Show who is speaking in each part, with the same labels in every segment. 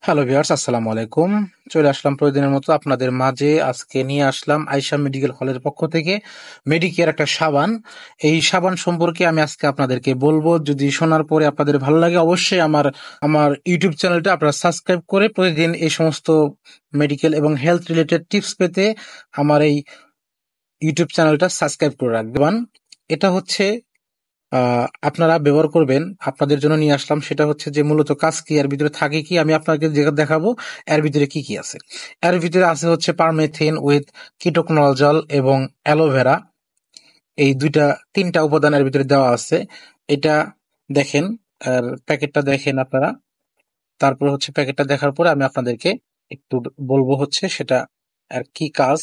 Speaker 1: Hello viewers, আসসালামু আলাইকুম। চলে আসলাম প্রতিদিনের মতো আপনাদের মাঝে। আজকে নিয়ে আসলাম আয়শা মেডিকেল হলের পক্ষ থেকে মেডিকেয়ার একটা সাবান। এই সাবান সম্পর্কে আমি আজকে আপনাদেরকে বলবো। যদি শোনার পরে আপনাদের ভালো লাগে, অবশ্যই আমার আমার ইউটিউব চ্যানেলটা আপনারা সাবস্ক্রাইব করে প্রতিদিন এই সমস্ত মেডিকেল এবং হেলথ রিলেটেড টিপস পেতে আমার এই ইউটিউব চ্যানেলটা সাবস্ক্রাইব করে রাখবেন। এটা হচ্ছে আপনারা ব্যবহার করবেন, আপনাদের জন্য নিয়ে আসলাম। সেটা হচ্ছে যে মূলত কাজ কি, এর ভিতরে থাকে কি, আমি আপনাকে যেটা দেখাবো এর ভিতরে কি কি আছে। এর ভিতরে আছে হচ্ছে পারমেথিন উইথ কিটোকোনাজল এবং অ্যালোভেরা। এই তিনটা উপাদান এর ভিতরে দেওয়া আছে। এটা দেখেন, আর প্যাকেটটা দেখেন আপনারা। তারপর হচ্ছে প্যাকেটটা দেখার পরে আমি আপনাদেরকে একটু বলবো হচ্ছে সেটা আর কি কাজ।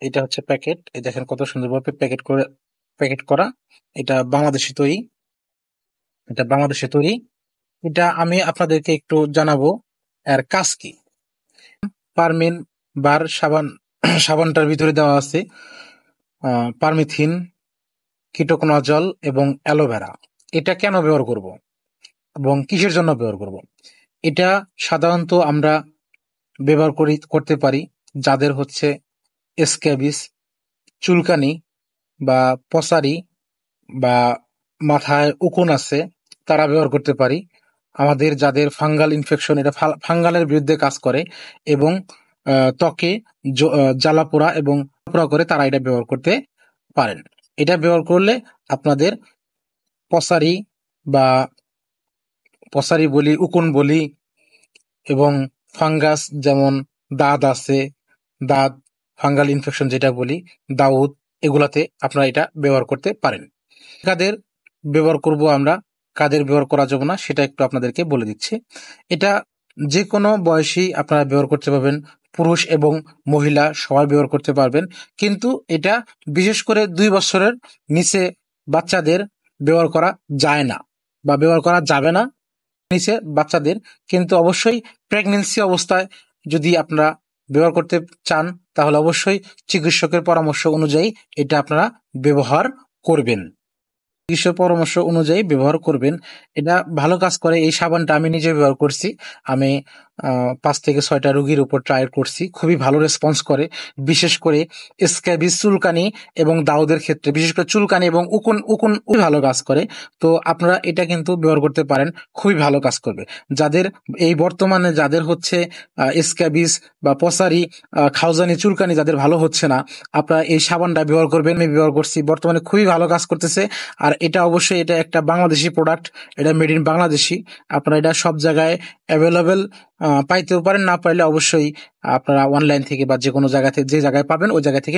Speaker 1: এটা হচ্ছে প্যাকেট, এই দেখেন কত সুন্দরভাবে প্যাকেট করা। এটা বাংলাদেশি তৈরি, এটা বাংলাদেশে তৈরি। এটা আমি আপনাদেরকে একটু জানাবো এর কাজ কি। পারমিন বার সাবান, সাবানটার ভিতরে দেওয়া আছে পারমিথিন, কিটোকোনাজল এবং অ্যালোভেরা। এটা কেন ব্যবহার করব এবং কিসের জন্য ব্যবহার করব? এটা সাধারণত আমরা করতে পারি যাদের হচ্ছে স্ক্যাবিস, চুলকানি বা পসারি বা মাথায় উকুন আছে, তারা ব্যবহার করতে পারি। আমাদের যাদের ফাঙ্গাল ইনফেকশন, এটা ফাঙ্গালের বিরুদ্ধে কাজ করে এবং ত্বকে জ্বালাপোড়া এবং পোড়া করে, তারা এটা ব্যবহার করতে পারেন। এটা ব্যবহার করলে আপনাদের পসারি বা পসারি বলি, উকুন বলি এবং ফাঙ্গাস, যেমন দাঁত আছে, দাঁত, ফাঙ্গাল ইনফেকশন যেটা বলি, দাউদ, এগুলাতে আপনারা এটা ব্যবহার করতে পারেন। কাদের ব্যবহার করব আমরা, কাদের ব্যবহার করা যাবে না, সেটা একটু আপনাদেরকে বলে দিচ্ছি। এটা যে কোনো বয়সী আপনারা ব্যবহার করতে পারবেন, পুরুষ এবং মহিলা সবাই ব্যবহার করতে পারবেন। কিন্তু এটা বিশেষ করে 2 বছরের নিচে বাচ্চাদের ব্যবহার করা যায় না বা ব্যবহার করা যাবে না, নিচে বাচ্চাদের। কিন্তু অবশ্যই প্রেগনেন্সি অবস্থায় যদি আপনারা ব্যবহার করতে চান, তাহলে অবশ্যই চিকিৎসকের পরামর্শ অনুযায়ী এটা আপনারা ব্যবহার করবেন। চিকিৎসক পরামর্শ অনুযায়ী ব্যবহার করবেন। এটা ভালো কাজ করে। এই সাবানটা আমি নিজে ব্যবহার করছি। আমি ৫ থেকে ৬টা রোগীর উপর ট্রাই করছি। খুবই ভালো রেসপন্স করে। বিশেষ করে স্ক্যাবিস, চুলকানি এবং দাউদের ক্ষেত্রে, বিশেষ করে চুলকানি এবং উকুন উকুন খুবই ভালো কাজ করে। তো আপনারা এটা কিন্তু ব্যবহার করতে পারেন, খুবই ভালো কাজ করবে। যাদের এই বর্তমানে যাদের হচ্ছে স্ক্যাবিস বা পসারি, খাওজানি, চুলকানি যাদের ভালো হচ্ছে না, আপনারা এই সাবানটা ব্যবহার করবেন। আমি ব্যবহার করছি, বর্তমানে খুবই ভালো কাজ করতেছে। আর এটা অবশ্যই এটা একটা বাংলাদেশি প্রোডাক্ট, এটা মেড ইন বাংলাদেশি। আপনারা এটা সব জায়গায় অ্যাভেলেবেল পাইতেও পারেন, না পাইলে অবশ্যই আপনারা অনলাইন থেকে বা যে কোনো জায়গা থেকে, যে জায়গায় পাবেন ওই জায়গা থেকে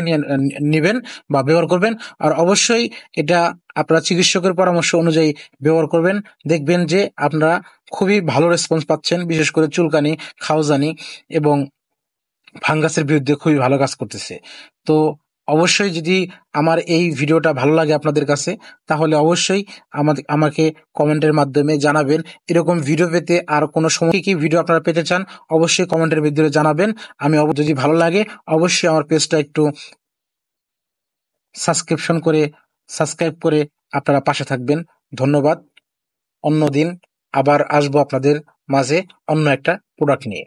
Speaker 1: নেবেন বা ব্যবহার করবেন। আর অবশ্যই এটা আপনারা চিকিৎসকের পরামর্শ অনুযায়ী ব্যবহার করবেন। দেখবেন যে আপনারা খুবই ভালো রেসপন্স পাচ্ছেন। বিশেষ করে চুলকানি, খাওজানি এবং ফাঙ্গাসের বিরুদ্ধে খুবই ভালো কাজ করতেছে। তো অবশ্যই যদি আমার এই ভিডিওটা ভালো লাগে আপনাদের কাছে, তাহলে অবশ্যই আমাকে কমেন্টের মাধ্যমে জানাবেন। এরকম ভিডিও পেতে আর কোনো সময় কি ভিডিও আপনারা পেতে চান, অবশ্যই কমেন্টের ভিতরে জানাবেন। আমি যদি ভালো লাগে, অবশ্যই আমার পেজটা একটু সাবস্ক্রাইব করে আপনারা পাশে থাকবেন। ধন্যবাদ। অন্যদিন আবার আসবো আপনাদের মাঝে অন্য একটা প্রোডাক্ট নিয়ে।